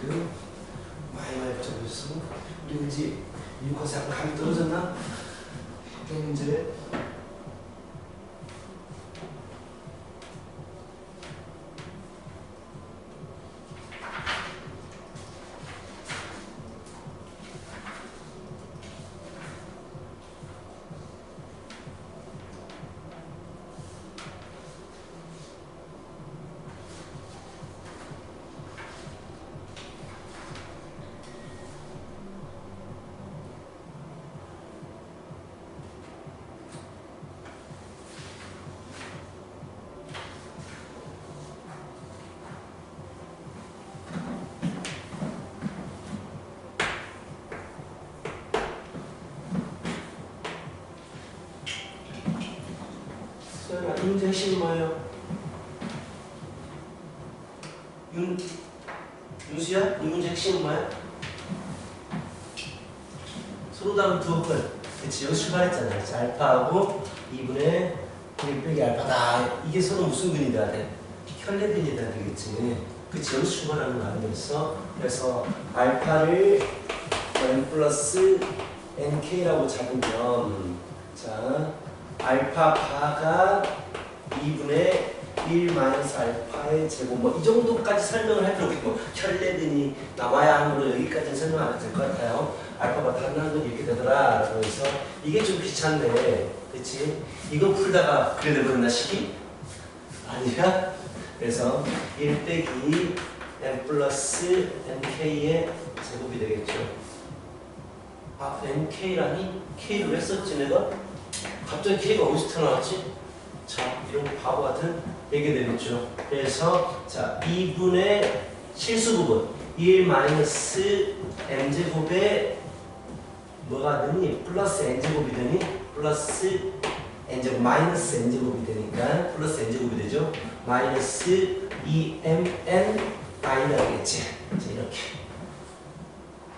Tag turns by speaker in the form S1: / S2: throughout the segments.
S1: 지금 많이 붙여보셨어. 우리 이제 미국에서 약간 감이 떨어졌나? 문제. 이 문제 핵심이 뭐예요? 윤수야? 이 문제 핵심은 뭐야? 서로 다른 두 번. 그치, 여기 출발했잖아. 그치? 알파하고 2분의 1 빼기 알파다. 이게 서로 무슨 근이 돼야 돼? 혈례근이 돼야 되겠지. 그치, 여기 출발하는 거 아니었어? 그래서 알파를 n 플러스 nk라고 잡으면, 자, 알파 바가 2분의 1 마이너스 알파의 제곱, 뭐 이 정도까지 설명을 할 필요 없고 혈례근이 나와야 하므로 여기까지는 설명 안 해도 될 것 같아요. 알파가 단단한 건 이렇게 되더라 라고 해서 이게 좀 귀찮네. 그치? 이거 풀다가 그래 되버렸나 식이? 아니야? 그래서 1 빼기 n 플러스 nk의 제곱이 되겠죠. 아, nk라니? k를 했었지 내가? 갑자기 k가 어디서 튀어나왔지? 자, 이런 바보 같은 얘기 되겠죠. 그래서 자, 2분의 실수 부분 1 마이너스 n제곱에 뭐가 되니? 플러스 n제곱이 되니? 플러스 n제곱 마이너스 n제곱이 되니까 플러스 n제곱이 되죠. 마이너스 2mn i가 되겠지. 자, 이렇게.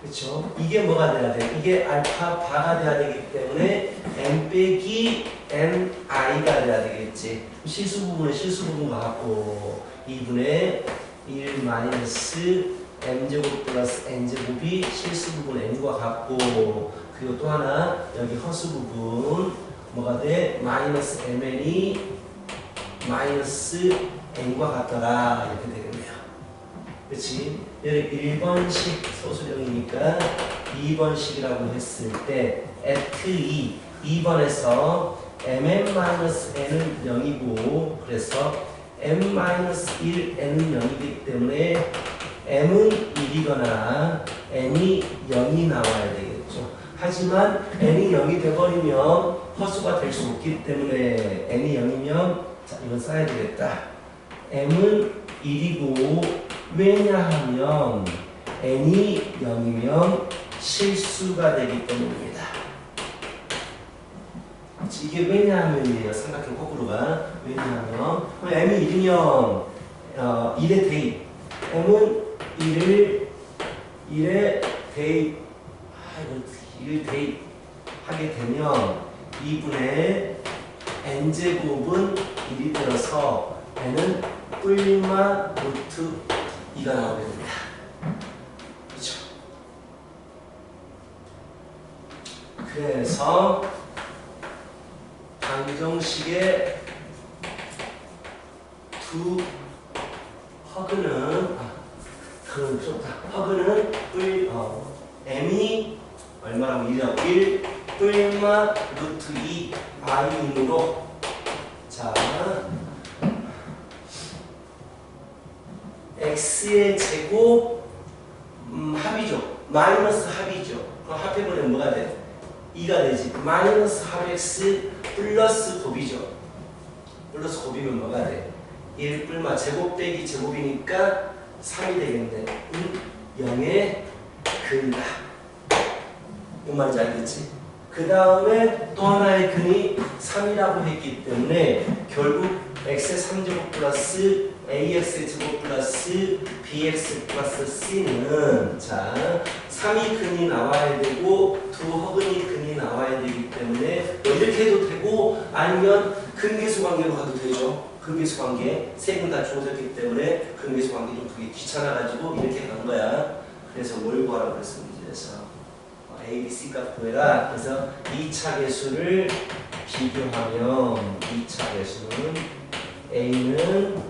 S1: 그렇죠? 이게 뭐가 돼야 돼? 이게 알파 바가 돼야 되기 때문에 n 빼기 n i가 돼야 되겠지. 실수 부분은 실수 부분과 같고 2분의 1 마이너스 m제곱 플러스 n제곱이 실수 부분 n과 같고, 그리고 또 하나 여기 허수 부분 뭐가 돼? 마이너스 mn이 마이너스 n과 같더라 이렇게 되겠네요. 그렇지? 여기 1번식 소수령이니까 2번식이라고 했을 때 at 2번에서 mn-n은 0이고 그래서 m-1n은 0이기 때문에 m은 1이거나 n이 0이 나와야 되겠죠. 하지만 n이 0이 돼버리면 허수가 될 수 없기 때문에 n이 0이면 자, 이건 써야 되겠다. m은 1이고 왜냐하면 n이 0이면 실수가 되기 때문입니다. 이게 왜냐하면이에요. 삼각형 거꾸로가. 왜냐하면 m이 1이면 1의 대입, m은 1의 대입, 이거 1 대입하게 되면 2분의 n제곱은 1이 되어서 n은 뿔마 루트 2가 나오게 됩니다. 그렇죠? 그래서 방정식의 두 허근은 그건 좋다. 허근은 m이 얼마라고 1이라고 1 뿔마 루트 2 i이므로 자 x의 제곱 합이죠. 마이너스 합이죠. 그럼 합해보면 뭐가 돼? 2가 되지. 마이너스 합 x 플러스 곱이죠. 플러스 곱이면 뭐가 돼? 1 뿔마 제곱 빼기 제곱이니까 3이 되겠네. 0의 근이다. 뭔 말인지 알겠지? 그 다음에 또 하나의 근이 3이라고 했기 때문에 결국 x의 3제곱 플러스 ax의 제곱 플러스 bx 플러스 c는 자 3이 근이 나와야 되고 두 허근이 근이 나와야 되기 때문에 뭐 이렇게 해도 되고 아니면 근계수 관계로 가도 되죠. 근계수 관계 세 분 다 주어졌기 때문에 근계수 관계 좀 그게 귀찮아가지고 이렇게 간 거야. 그래서 뭘 구하라고 그랬어 문제에서 A, B, C 값 구해라. 그래서 2차 계수를 비교하면 2차 계수는 A는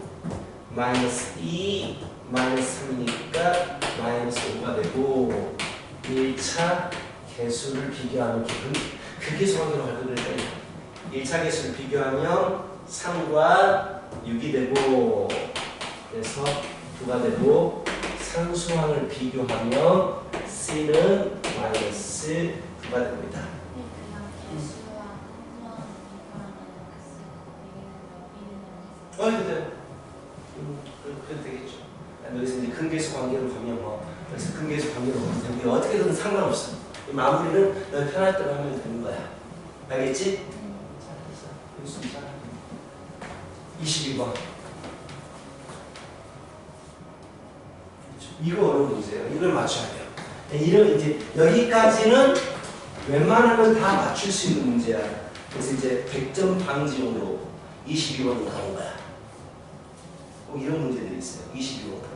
S1: 마이너스 2 마이너스 3이니까 마이너스 5가 되고 1차 계수를 비교하면 그 계수 관계로 갈 거니까 1차 계수를 비교하면 3과 6이 되고 그래서 9가 되고 상수항을 비교하면 C는 마이너스 9가 됩니다. 그래도 되겠죠. 여기서 이제 근계수 관계로 가면 뭐 그래서 근계수 관계로 가면 우리 어떻게든 상관없어. 마무리는 너 편할 대로 하면 되는 거야. 알겠지? 잘했어. 22번. 이거 어려운 문제예요. 이걸 맞춰야 돼요. 이런 이제 여기까지는 웬만하면 다 맞출 수 있는 문제야. 그래서 이제 100점 방지용으로 22번으로 나온 거야. 꼭 이런 문제들이 있어요. 22번 들어봐요.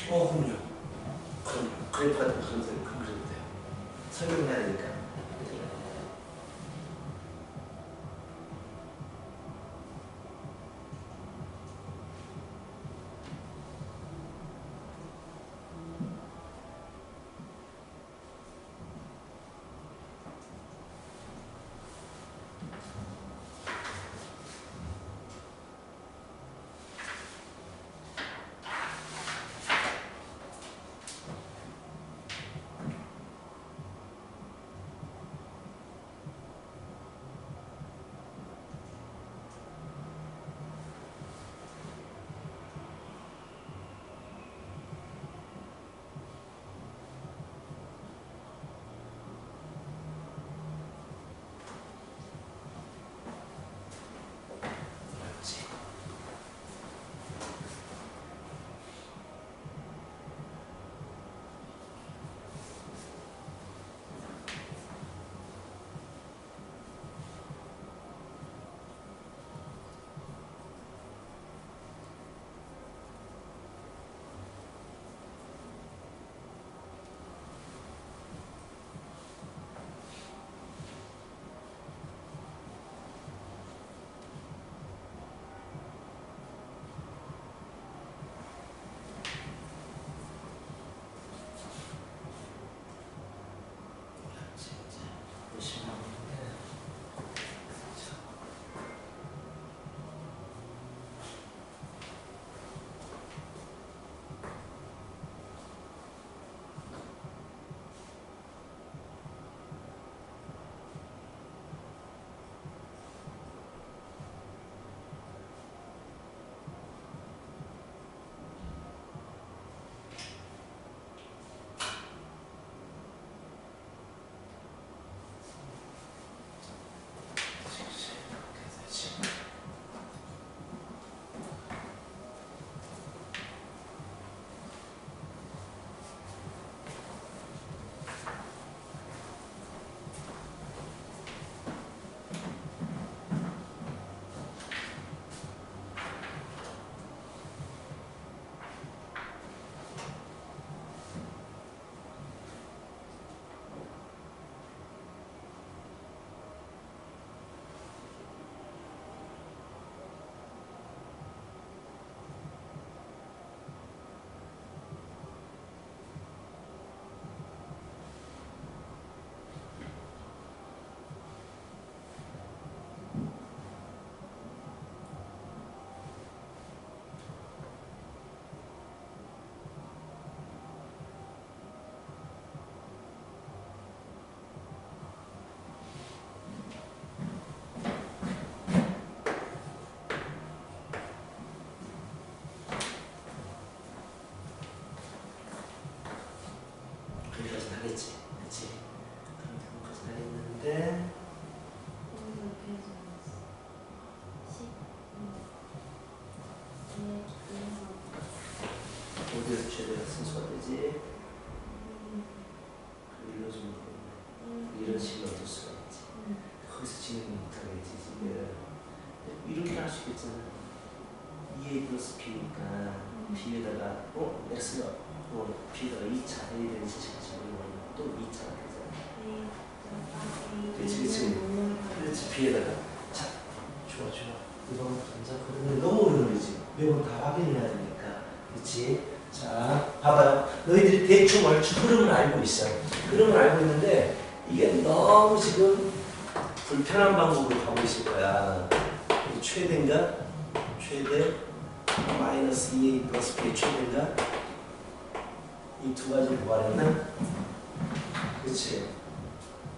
S1: 그럼요. 그래프 같은 거 그려도 돼요. 설명해야 되니까. 순서가 되지. 일러주면 이런 식으로 둘 수가 있지. 거기서 진행을 못하겠지 지금. 이렇게 할 수 있겠잖아. 2a 플러스 b니까 b에다가 x가 b에다가 2차 a 되는 식을 집어넣으면 또 2차가 되잖아. 그렇지 b에다가. 자, 좋아. 이런 전자 그러면 너무 어려워지지. 매번 다 확인해야 되니까. 그렇지? 자, 봐봐요. 너희들이 대충 얼추 흐름을 알고 있어. 흐름을 알고 있는데 이게 너무 지금 불편한 방법으로 가고 있을 거야. 최대인가? 최대 마이너스 2a 플러스 b의 최대인가? 이 두 가지를 구하려면 그렇지?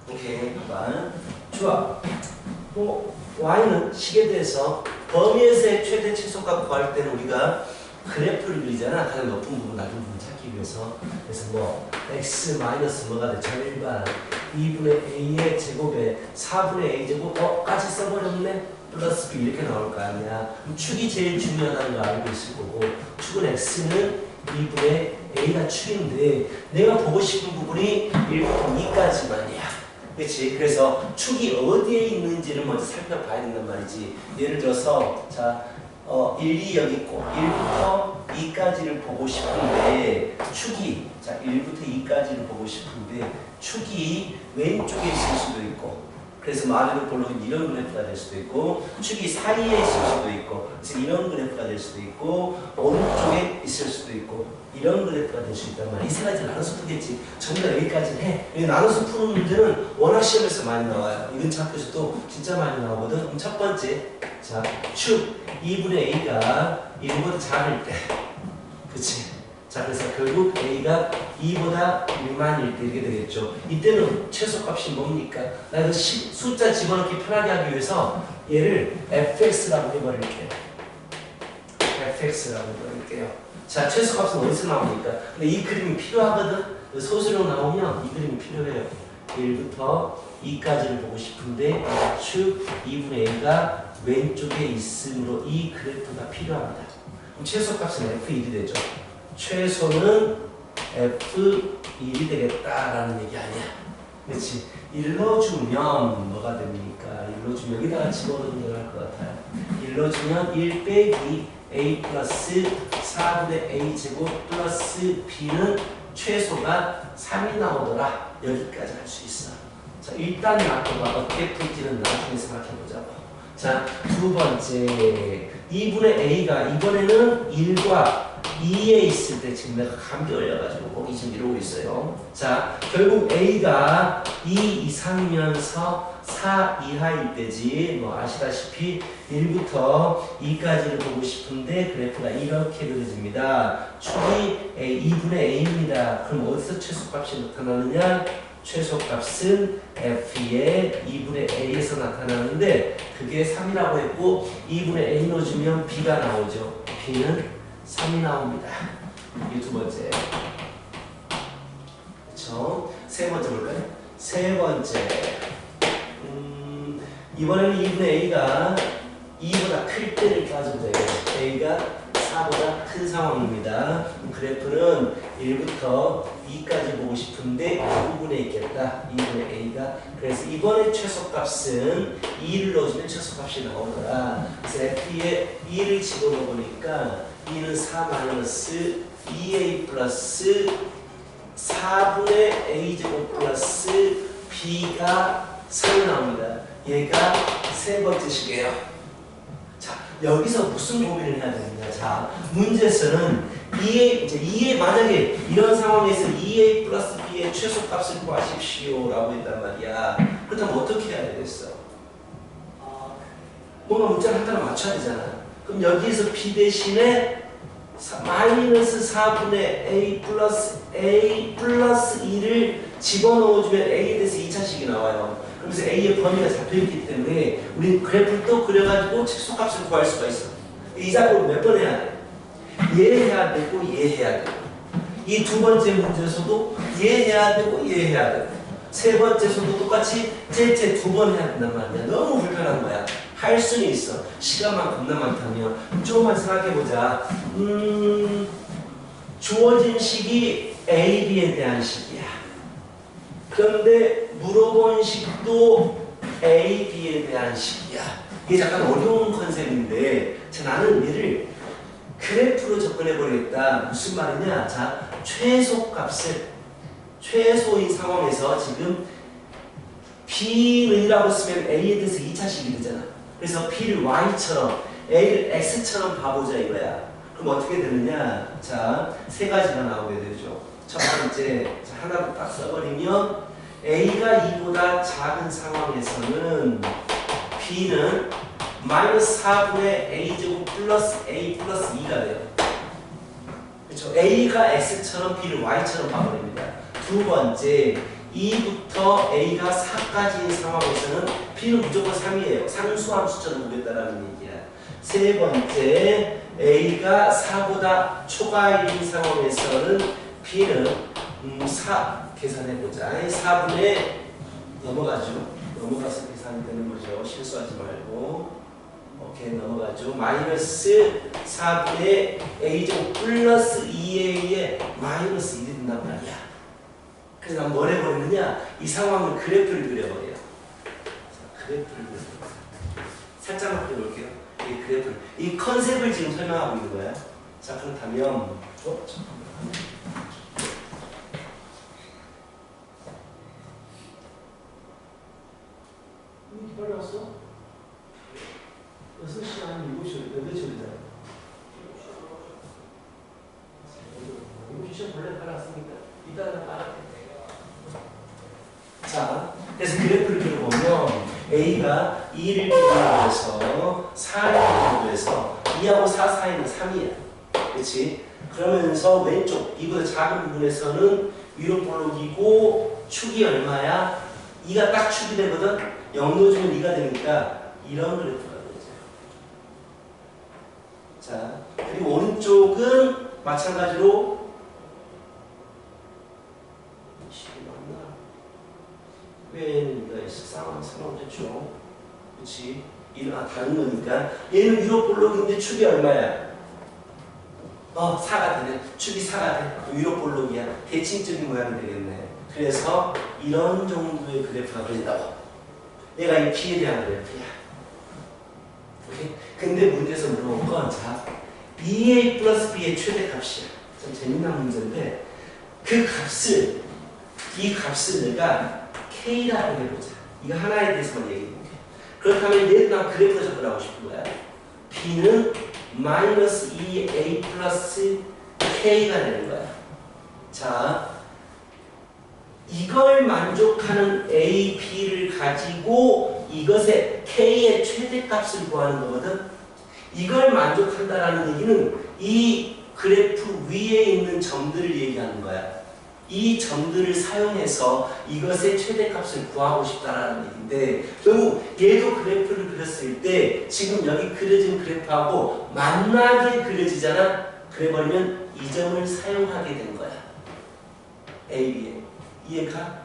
S1: 오케이, 봐봐. 좋아. y는 식에 대해서 범위에서의 최대 최소값 구할 때는 우리가 그래프를 그리잖아. 가장 높은 부분, 낮은 부분 찾기 위해서. 그래서 뭐 x 마이너스 뭐가 돼? 절반 2분의 a의 제곱에 4분의 a 제곱까지 써버렸네. 플러스 b 이렇게 나올 거 아니야. 그럼 축이 제일 중요하다는 거 알고 있을 거고, 축은 x는 2분의 a가 축인데 내가 보고 싶은 부분이 1부터 2까지만이야. 그렇지? 그래서 축이 어디에 있는지를 먼저 살펴봐야 된단 말이지. 예를 들어서 자 1, 2 여기 있고 1부터 2까지를 보고 싶은데 축이 자 1부터 2까지를 보고 싶은데 축이 왼쪽에 있을 수도 있고, 그래서 마르는 볼로 이런 그래프가 될 수도 있고, 축이 사이에 있을 수도 있고, 그래서 이런 그래프가 될 수도 있고, 오른쪽에 있을 수도 있고, 이런 그래프가 될 수 있단 말이야. 이 세 가지 나눠서 푸겠지. 전부 다 여기까지는 해. 이 나눠서 푸는 문제는 워낙 시험에서 많이 나와요. 이건 학교에서도 진짜 많이 나오거든. 그럼 첫 번째, 자, 축 2분의 a가 1보다 작을 때, 그치? 자, 그래서 결국 a가 2보다 1만일 때 이렇게 되겠죠. 이때는 최소값이 뭡니까? 나 이거 숫자 집어넣기 편하게 하기 위해서 얘를 fx라고 해버릴게요. fx라고 해버릴게요. 자, 최소값은 어디서 나오니까? 근데 이 그림이 필요하거든? 소수로 나오면 이 그림이 필요해요. 1부터 2까지를 보고 싶은데 축 2분의 a가 왼쪽에 있으므로 이 그래프가 필요합니다. 그럼 최소값은 f1이 되죠. 최소는 F1이 되겠다라는 얘기 아니야. 그렇지? 일러주면 뭐가 됩니까? 일러주면 여기다가 집어넣는 걸 할 것 같아요. 일러주면 1 빼기 A 플러스 4분의 A 제곱 플러스 B는 최소가 3이 나오더라. 여기까지 할 수 있어. 자, 일단 놔둬봐. 어떻게 풀지는 나중에 생각해보자고. 자, 두 번째 2분의 A가 이번에는 1과 2에 있을 때 지금 내가 감기 걸려가지고 거기 지금 이러고 있어요. 자, 결국 A가 2 이상이면서 4 이하일 때지. 뭐 아시다시피 1부터 2까지를 보고 싶은데 그래프가 이렇게 그려집니다. 축이 2분의 A입니다. 그럼 어디서 최소값이 나타나느냐? 최소값은 F의 2분의 A에서 나타나는데 그게 3이라고 했고 2분의 A 넣어주면 B가 나오죠. B는 3이 나옵니다. 이 두 번째. 그렇죠? 세 번째 볼까요? 세 번째. 이번에는 2분의 A가 2보다 클 때를 따져보자. A가 4보다 큰 상황입니다. 그래프는 1부터 2까지 보고 싶은데 이 부분에 있겠다. 2분의 A가. 그래서 이번에 최소값은 2를 넣어주면 최소값이 나오더라. 그래서 F에 2를 집어넣어 보니까 2는 4 마이너스 2A 플러스 4분의 A제곱 플러스 B가 3이 나옵니다. 얘가 세 번째 식이에요. 자, 여기서 무슨 고민을 해야 되느냐. 자, 문제에서는 2A 만약에 이런 상황에서 2A 플러스 B의 최소값을 구하십시오 라고 했단 말이야. 그렇다면 어떻게 해야 되겠어? 뭔가 문자를 하나 맞춰야 되잖아. 그럼 여기에서 B 대신에 마이너스 4분의 A 플러스 2를 집어넣어주면 A에 대해서 2차식이 나와요. 그래서 A의 범위가 잡혀있기 때문에 우리 그래프를 또 그려가지고 최소값을 구할 수가 있어. 이 작업을 몇 번 해야 돼? 얘해야 되고 얘해야 되고, 이 두 번째 문제에서도 얘해야 되고 얘해야 되고, 세 번째에서도 똑같이 쟤 두 번 해야 된단 말이야. 너무 불편한 거야. 할 수는 있어. 시간만 겁나 많다면 조금만 생각해보자. 주어진 식이 A, B에 대한 식이야. 그런데 물어본 식도 A, B에 대한 식이야. 이게 약간 어려운 컨셉인데 자, 나는 얘를 그래프로 접근해 보겠다. 무슨 말이냐? 자, 최소인 상황에서 지금 B는이라고 쓰면 A에 대해서 2차식이 되잖아. 그래서 B를 Y처럼 A를 X처럼 봐보자 이거야. 그럼 어떻게 되느냐? 자, 세 가지가 나오게 되죠. 첫 번째, 자, 하나로 딱 써버리면 A가 2보다 작은 상황에서는 B는 마이너스 4분의 A제곱 플러스 A 플러스 2가 돼요. 그렇죠? A가 X처럼 B를 Y처럼 봐버립니다. 두 번째, 2부터 A가 4까지인 상황에서는 B는 무조건 3이에요. 상수함수처럼 보겠다라는 얘기야. 세 번째, A가 4보다 초과인 상황에서는 B는 4 계산해보자. 4분의 넘어가서 계산이 되는 거죠. 실수하지 말고. 오케이, 넘어가죠. 마이너스 4분의 A제곱 플러스 2A에 마이너스 1이 된단 말이야. 그래서 난 뭘 해버리느냐? 이 상황을 그래프를 그려버려요. 자, 그래프를 그려버려요. 살짝만 그려볼게요. 이 그래프를. 이 컨셉을 지금 설명하고 있는 거야. 자, 그렇다면 잠깐만. 이렇게 빨리 왔어? 6시 아니면 7시, 8시잖아. 7시 시험 원래 빨았으니까 이따가 빨았대. 자, 그래서 그래프를 그려보면 A가 2를 기준으로 해서 4를 기준으로 해서 2하고 4 사이는 3이야. 그렇지? 그러면서 왼쪽 2보다 작은 부분에서는 위로 볼록이고 축이 얼마야? 2가 딱 축이 되거든? 0 넣어주면 2가 되니까 이런 그래프가 되죠. 자, 그리고 오른쪽은 마찬가지로 왜는 이거 상황됐죠. 그렇지? 이는 다른 거니까 얘는 위로 볼록인데 축이 얼마야? 4가 되네. 축이 4가 돼. 위로 볼록이야. 대칭적인 모양이 되겠네. 그래서 이런 정도의 그래프가 그린다고. 얘가 이 P에 대한 그래프야. 오케이? 근데 문제에서 물어본 건 자, 2A 플러스 B의 최대값이야. 좀 재미난 문제인데 이 값을 내가 K라고 해보자. 이거 하나에 대해서만 얘기해볼게. 그렇다면 얘도 난 그래프로 접근하고 싶은 거야. B는 마이너스 2A 플러스 K가 되는 거야. 자, 이걸 만족하는 A, B를 가지고 이것의 K의 최대값을 구하는 거거든. 이걸 만족한다라는 얘기는 이 그래프 위에 있는 점들을 얘기하는 거야. 이 점들을 사용해서 이것의 최대값을 구하고 싶다라는 얘기인데 결국 얘도 그래프를 그렸을 때 지금 여기 그려진 그래프하고 만나게 그려지잖아. 그래버리면 이 점을 사용하게 된 거야. A, B에. 이해가?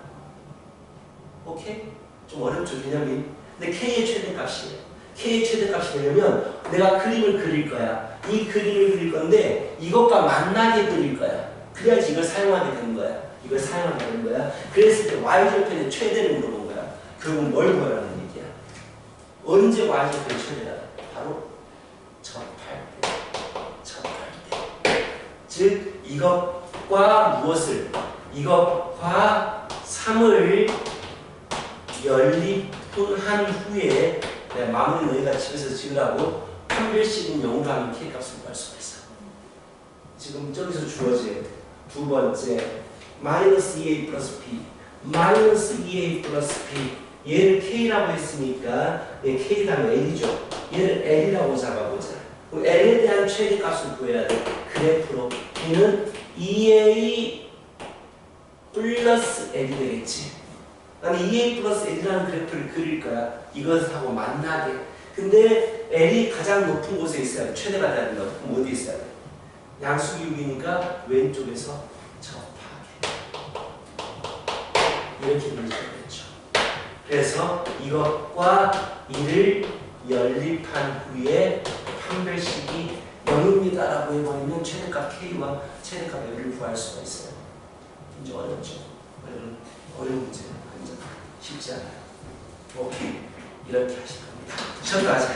S1: 오케이? 좀 어렵죠, 개념이. 근데 K의 최대값이에요. K의 최대값이 되려면 내가 그림을 그릴 거야. 이 그림을 그릴 건데 이것과 만나게 그릴 거야. 그래야지 이걸 사용하게 되는 거야. 이걸 사용하게 되는 거야. 그랬을 때 Y절편의 최대를 물어본 거야. 결국은 뭘 구하라는 얘기야. 언제 Y절편의 최대야? 바로 접할 때. 즉 이것과 무엇을? 이것과 3을 연립분한 후에 내가 마무리 너희가 집에서 지으라고 판별식인 영으로 하면 K값을 구할 수가 있어. 지금 저기서 주어진 두 번째 마이너스 2A 플러스 B 마이너스 2A 플러스 B 얘를 K라고 했으니까 얘 K 다음에 L이죠. 얘를 L이라고 잡아보자. 그럼 L에 대한 최대값을 구해야 돼. 그래프로 B는 2A 플러스 L이 되겠지. 나는 2A 플러스 L이라는 그래프를 그릴 거야. 이것하고 만나게. 근데 L이 가장 높은 곳에 있어야 돼. 최대가 돼야 된다. 그럼 어디에 있어야 돼? 양수기울기니까 왼쪽에서 접하게. 이렇게 그려줘야겠죠. 그래서 이것과 이를 연립한 후에 판별식이 0입니다라고 해버리면 최대값 K와 최대값 L을 구할 수가 있어요. 이제 어렵죠. 어려운 문제는 완전 쉽지 않아요. 오케이. 이렇게 하실 겁니다. 시험 가자.